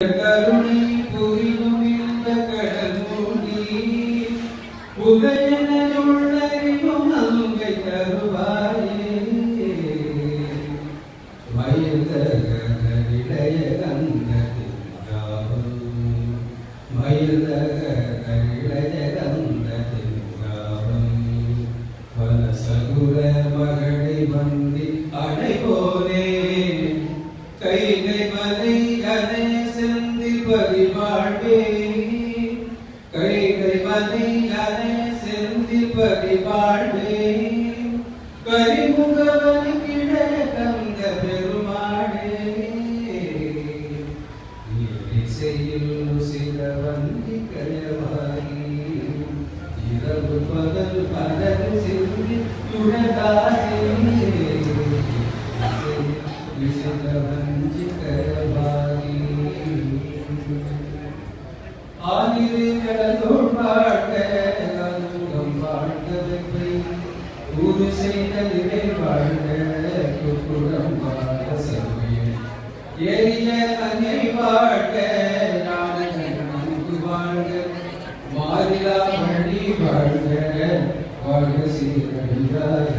கருணை புரியும் இந்த கடல் மூடி உதயனுள்ளறியும் நங்கை தருவாயே மயில்தகரிடைய கந்த திருநாவல் மயில்தகரிடைய கந்த திருநாவல் பல சகுர மகளை வந்தி அடைபோனே கைகை மலை கனை செந்தி பரிவாழ்வே கைகை மலை கனை செந்தி பரிவாழ்வே கரிமுகவனி கிடைய கந்த பெருமாளே இசையில் சில வந்தி கயவாகி இரவு பகல் பகல் செந்தி துணதாயே ஆதிரே கடலோர் வாழ்க அனுகம் வாழ்க வெப்பை ஊரு செய்தலிலே வாழ்க குப்புறம் வாழ்க செவ்வை எரிய தன்னை வாழ்க ஞானக்கு வாழ்க மாறிலா வழி வாழ்க வாழ்க சீரடியார்